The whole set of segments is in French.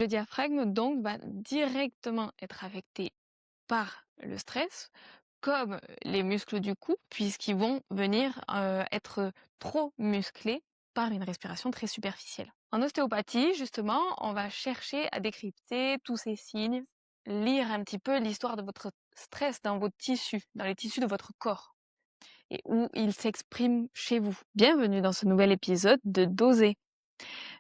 Le diaphragme donc va directement être affecté par le stress, comme les muscles du cou, puisqu'ils vont venir être trop musclés par une respiration très superficielle. En ostéopathie, justement, on va chercher à décrypter tous ces signes, lire un petit peu l'histoire de votre stress dans vos tissus, dans les tissus de votre corps, et où il s'exprime chez vous. Bienvenue dans ce nouvel épisode de Doser.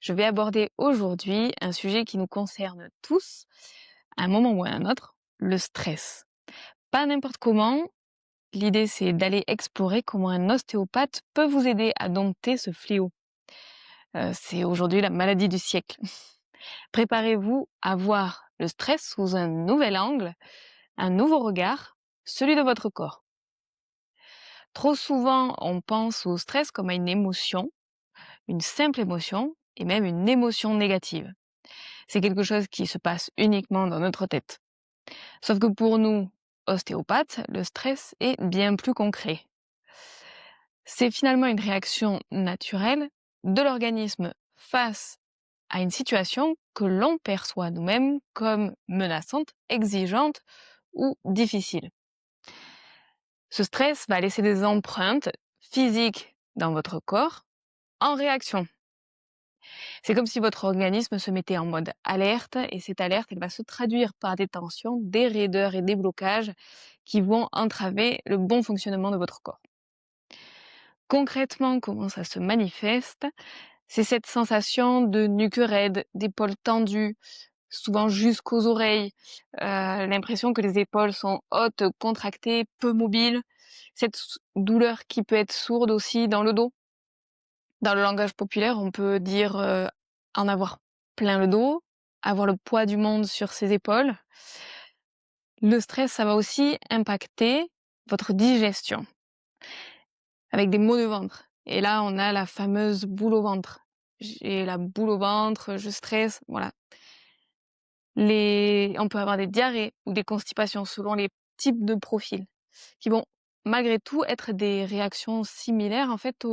Je vais aborder aujourd'hui un sujet qui nous concerne tous, à un moment ou à un autre, le stress. Pas n'importe comment, l'idée c'est d'aller explorer comment un ostéopathe peut vous aider à dompter ce fléau. C'est aujourd'hui la maladie du siècle. Préparez-vous à voir le stress sous un nouvel angle, un nouveau regard, celui de votre corps. Trop souvent, on pense au stress comme à une émotion, une simple émotion, et même une émotion négative. C'est quelque chose qui se passe uniquement dans notre tête. Sauf que pour nous, ostéopathes, le stress est bien plus concret. C'est finalement une réaction naturelle de l'organisme face à une situation que l'on perçoit nous-mêmes comme menaçante, exigeante ou difficile. Ce stress va laisser des empreintes physiques dans votre corps en réaction. C'est comme si votre organisme se mettait en mode alerte et cette alerte, elle va se traduire par des tensions, des raideurs et des blocages qui vont entraver le bon fonctionnement de votre corps. Concrètement, comment ça se manifeste? C'est cette sensation de nuque raide, d'épaules tendues, souvent jusqu'aux oreilles, l'impression que les épaules sont hautes, contractées, peu mobiles, cette douleur qui peut être sourde aussi dans le dos. Dans le langage populaire, on peut dire, en avoir plein le dos, avoir le poids du monde sur ses épaules. Le stress, ça va aussi impacter votre digestion, avec des maux de ventre. Et là, on a la fameuse boule au ventre. J'ai la boule au ventre, je stresse, voilà. On peut avoir des diarrhées ou des constipations selon les types de profils, qui vont malgré tout être des réactions similaires en fait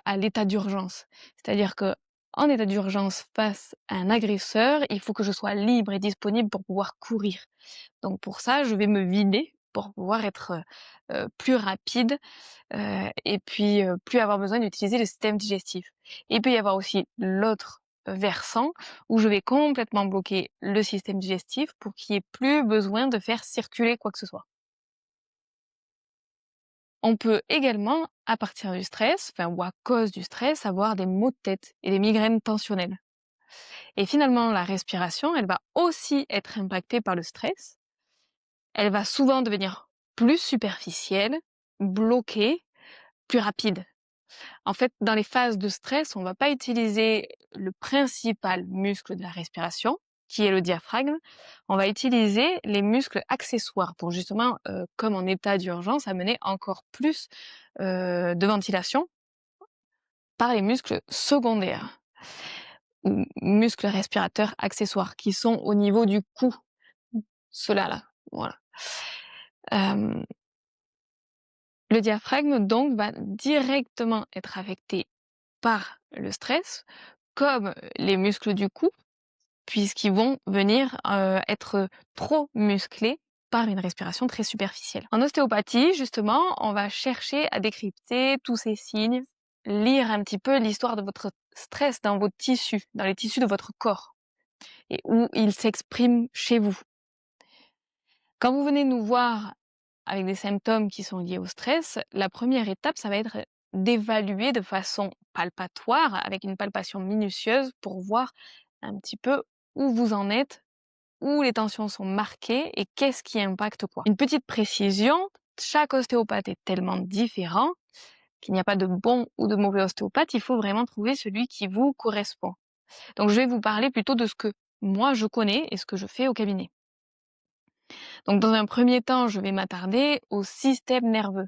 à l'état d'urgence. C'est-à-dire que en état d'urgence face à un agresseur, il faut que je sois libre et disponible pour pouvoir courir. Donc pour ça, je vais me vider pour pouvoir être, plus rapide, et puis, plus avoir besoin d'utiliser le système digestif. Il peut y avoir aussi l'autre versant où je vais complètement bloquer le système digestif pour qu'il y ait plus besoin de faire circuler quoi que ce soit. On peut également, à partir du stress, enfin ou à cause du stress, avoir des maux de tête et des migraines tensionnelles. Et finalement, la respiration, elle va aussi être impactée par le stress. Elle va souvent devenir plus superficielle, bloquée, plus rapide. En fait, dans les phases de stress, on ne va pas utiliser le principal muscle de la respiration, qui est le diaphragme. On va utiliser les muscles accessoires pour justement, comme en état d'urgence, amener encore plus de ventilation par les muscles secondaires ou muscles respirateurs accessoires qui sont au niveau du cou. Ceux-là, là, voilà. Euh, le diaphragme donc va directement être affecté par le stress, comme les muscles du cou, puisqu'ils vont venir être trop musclés par une respiration très superficielle. En ostéopathie, justement, on va chercher à décrypter tous ces signes, lire un petit peu l'histoire de votre stress dans vos tissus, dans les tissus de votre corps, et où il s'exprime chez vous. Quand vous venez nous voir avec des symptômes qui sont liés au stress, la première étape, ça va être d'évaluer de façon palpatoire, avec une palpation minutieuse, pour voir un petit peu où vous en êtes, où les tensions sont marquées et qu'est-ce qui impacte quoi. Une petite précision, chaque ostéopathe est tellement différent qu'il n'y a pas de bon ou de mauvais ostéopathe, il faut vraiment trouver celui qui vous correspond. Donc je vais vous parler plutôt de ce que moi je connais et ce que je fais au cabinet. Donc dans un premier temps, je vais m'attarder au système nerveux.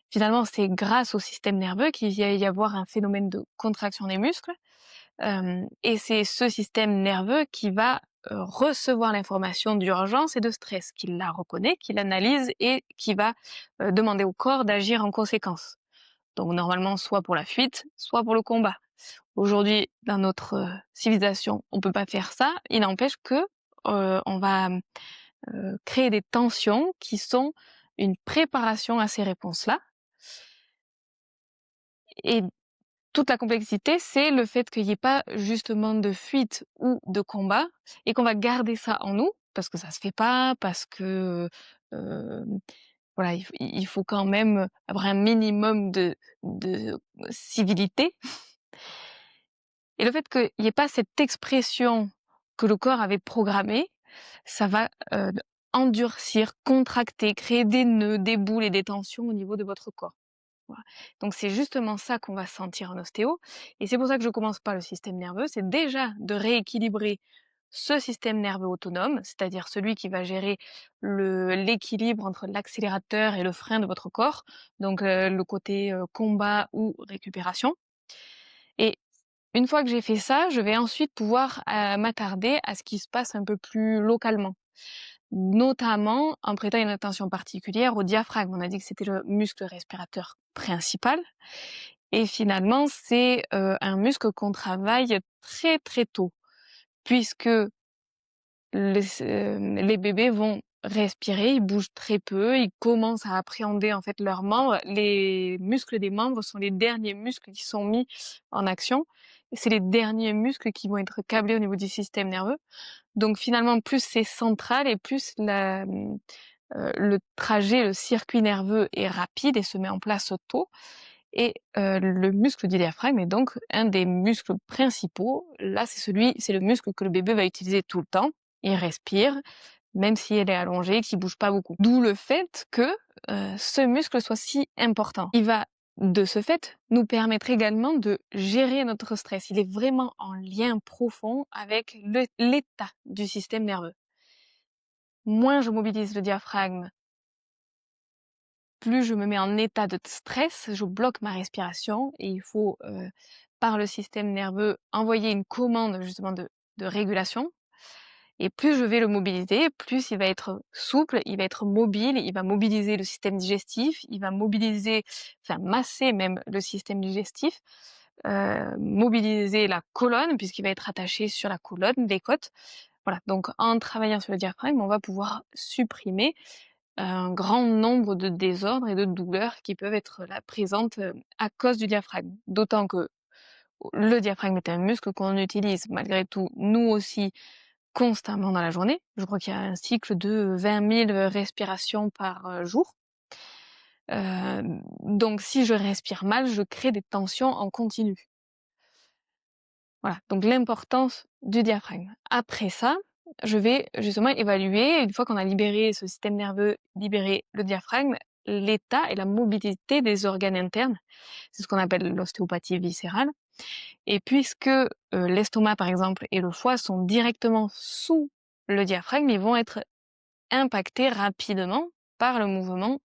Finalement, c'est grâce au système nerveux qu'il va y avoir un phénomène de contraction des muscles, et c'est ce système nerveux qui va, recevoir l'information d'urgence et de stress, qui la reconnaît, qui l'analyse et qui va, demander au corps d'agir en conséquence. Donc normalement, soit pour la fuite, soit pour le combat, Aujourd'hui, dans notre, civilisation, on peut pas faire ça. Il n'empêche que, on va, créer des tensions qui sont une préparation à ces réponses-là et toute la complexité, c'est le fait qu'il y ait pas justement de fuite ou de combat et qu'on va garder ça en nous, parce que ça se fait pas, parce que, voilà, il faut quand même avoir un minimum de civilité et le fait qu'il y ait pas cette expression que le corps avait programmée, ça va, endurcir, contracter, créer des nœuds, des boules et des tensions au niveau de votre corps. Voilà. Donc c'est justement ça qu'on va sentir en ostéo et c'est pour ça que je commence par le système nerveux, c'est déjà de rééquilibrer ce système nerveux autonome, c'est-à-dire celui qui va gérer l'équilibre entre l'accélérateur et le frein de votre corps, donc le côté combat ou récupération. Et une fois que j'ai fait ça, je vais ensuite pouvoir m'attarder à ce qui se passe un peu plus localement, notamment en prêtant une attention particulière au diaphragme. On a dit que c'était le muscle respirateur principal. Et finalement, c'est, un muscle qu'on travaille très, très tôt puisque les bébés vont respirer, ils bougent très peu, ils commencent à appréhender, en fait, leurs membres. Les muscles des membres sont les derniers muscles qui sont mis en action et c'est les derniers muscles qui vont être câblés au niveau du système nerveux. Donc finalement, plus c'est central et plus le trajet, le circuit nerveux est rapide et se met en place tôt et le muscle du diaphragme est donc un des muscles principaux. Là, c'est le muscle que le bébé va utiliser tout le temps. Il respire, même si elle est allongée, qu'il bouge pas beaucoup. D'où le fait que, ce muscle soit si important. Il va, de ce fait, nous permettre également de gérer notre stress. Il est vraiment en lien profond avec l'état du système nerveux. Moins je mobilise le diaphragme, plus je me mets en état de stress, je bloque ma respiration et il faut, par le système nerveux, envoyer une commande justement de régulation et plus je vais le mobiliser, plus il va être souple, il va être mobile, il va mobiliser le système digestif, il va mobiliser, enfin masser même le système digestif, mobiliser la colonne puisqu'il va être attaché sur la colonne, les côtes. Voilà, donc en travaillant sur le diaphragme, on va pouvoir supprimer un grand nombre de désordres et de douleurs qui peuvent être là présentes, à cause du diaphragme. D'autant que le diaphragme est un muscle qu'on utilise malgré tout, nous aussi, constamment dans la journée. Je crois qu'il y a un cycle de 20 000 respirations par, jour. Donc si je respire mal, je crée des tensions en continu. Voilà, donc l'importance du diaphragme. Après ça, je vais justement évaluer, une fois qu'on a libéré ce système nerveux, libéré le diaphragme, l'état et la mobilité des organes internes. C'est ce qu'on appelle l'ostéopathie viscérale. Et puisque l'estomac, par exemple, et le foie sont directement sous le diaphragme, ils vont être impactés rapidement par le mouvement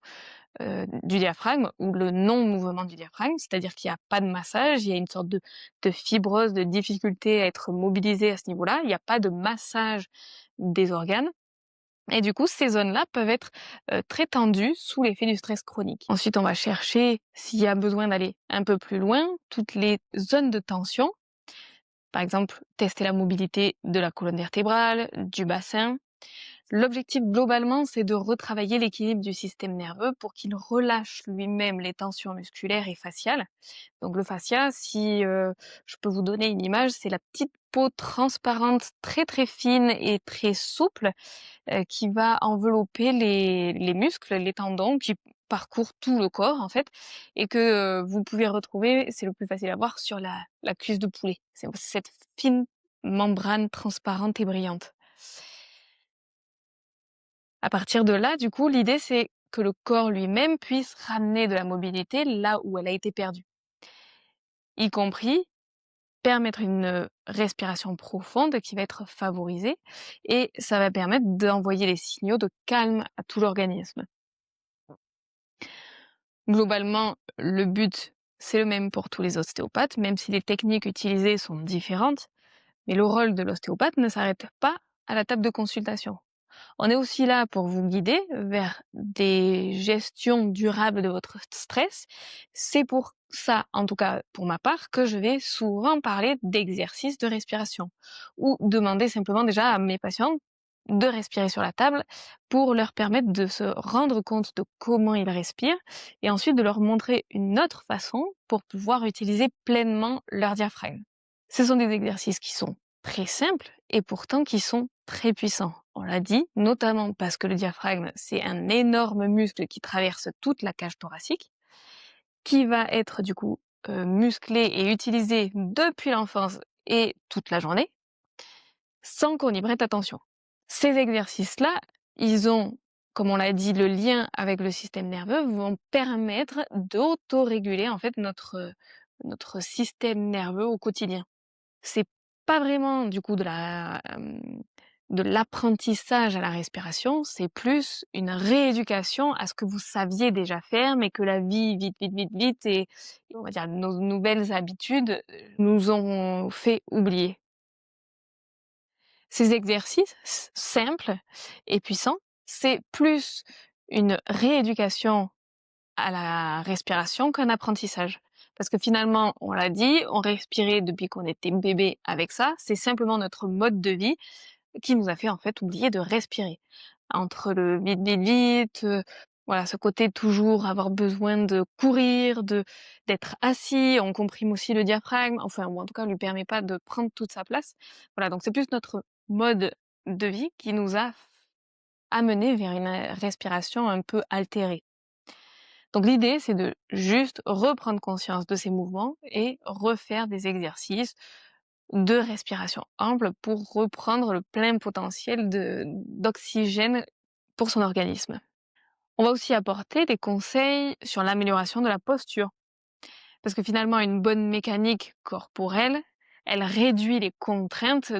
du diaphragme ou le non-mouvement du diaphragme, c'est-à-dire qu'il n'y a pas de massage, il y a une sorte de fibrose, de difficulté à être mobilisé à ce niveau-là, il n'y a pas de massage des organes. Et du coup, ces zones-là peuvent être très tendues sous l'effet du stress chronique. Ensuite, on va chercher, s'il y a besoin d'aller un peu plus loin, toutes les zones de tension. Par exemple, tester la mobilité de la colonne vertébrale, du bassin. L'objectif globalement, c'est de retravailler l'équilibre du système nerveux pour qu'il relâche lui-même les tensions musculaires et faciales. Donc le fascia, si je peux vous donner une image, c'est la petite peau transparente très très fine et très souple qui va envelopper les muscles, les tendons qui parcourent tout le corps en fait et que vous pouvez retrouver, c'est le plus facile à voir, sur la cuisse de poulet. C'est cette fine membrane transparente et brillante. À partir de là, du coup, l'idée c'est que le corps lui-même puisse ramener de la mobilité là où elle a été perdue, y compris permettre une respiration profonde qui va être favorisée et ça va permettre d'envoyer les signaux de calme à tout l'organisme. Globalement, le but, c'est le même pour tous les ostéopathes, même si les techniques utilisées sont différentes, mais le rôle de l'ostéopathe ne s'arrête pas à la table de consultation. On est aussi là pour vous guider vers des gestions durables de votre stress. C'est pour ça, en tout cas pour ma part, que je vais souvent parler d'exercices de respiration ou demander simplement déjà à mes patients de respirer sur la table pour leur permettre de se rendre compte de comment ils respirent et ensuite de leur montrer une autre façon pour pouvoir utiliser pleinement leur diaphragme. Ce sont des exercices qui sont très simples et pourtant qui sont très puissants. On l'a dit, notamment parce que le diaphragme, c'est un énorme muscle qui traverse toute la cage thoracique qui va être du coup, musclé et utilisé depuis l'enfance et toute la journée, sans qu'on y prête attention. Ces exercices-là, ils ont, comme on l'a dit, le lien avec le système nerveux, vont permettre d'autoréguler en fait notre système nerveux au quotidien. C'est pas vraiment du coup de l'apprentissage à la respiration, c'est plus une rééducation à ce que vous saviez déjà faire, mais que la vie vite, vite, vite, vite et on va dire nos nouvelles habitudes, nous ont fait oublier. Ces exercices simples et puissants, c'est plus une rééducation à la respiration qu'un apprentissage. Parce que finalement, on l'a dit, on respirait depuis qu'on était bébé avec ça, c'est simplement notre mode de vie qui nous a fait en fait oublier de respirer. Entre le vite, vite, vite, voilà, ce côté toujours avoir besoin de courir, d'être assis, on comprime aussi le diaphragme, enfin, ou en tout cas, on lui permet pas de prendre toute sa place. Voilà, donc c'est plus notre mode de vie qui nous a amené vers une respiration un peu altérée. Donc l'idée, c'est de juste reprendre conscience de ces mouvements et refaire des exercices de respiration ample pour reprendre le plein potentiel d'oxygène pour son organisme. On va aussi apporter des conseils sur l'amélioration de la posture. Parce que finalement, une bonne mécanique corporelle, elle réduit les contraintes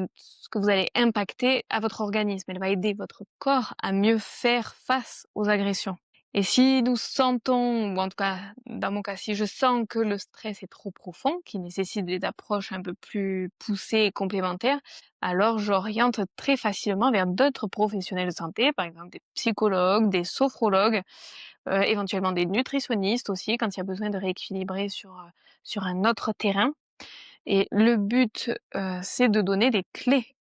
que vous allez impacter à votre organisme. Elle va aider votre corps à mieux faire face aux agressions. Et si nous sentons, ou en tout cas, dans mon cas, si je sens que le stress est trop profond, qui nécessite des approches un peu plus poussées et complémentaires, alors j'oriente très facilement vers d'autres professionnels de santé, par exemple des psychologues, des sophrologues, éventuellement des nutritionnistes aussi, quand il y a besoin de rééquilibrer sur un autre terrain. Et le but, c'est de donner des clés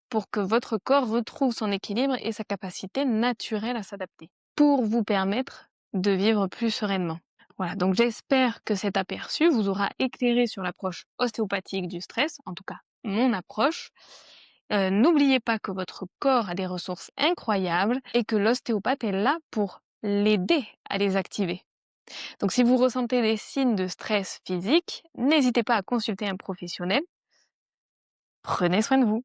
pour que votre corps retrouve son équilibre et sa capacité naturelle à s'adapter, pour vous permettre de vivre plus sereinement. Voilà, donc j'espère que cet aperçu vous aura éclairé sur l'approche ostéopathique du stress, en tout cas mon approche. N'oubliez pas que votre corps a des ressources incroyables et que l'ostéopathe est là pour l'aider à les activer. Donc si vous ressentez des signes de stress physique, n'hésitez pas à consulter un professionnel. Prenez soin de vous.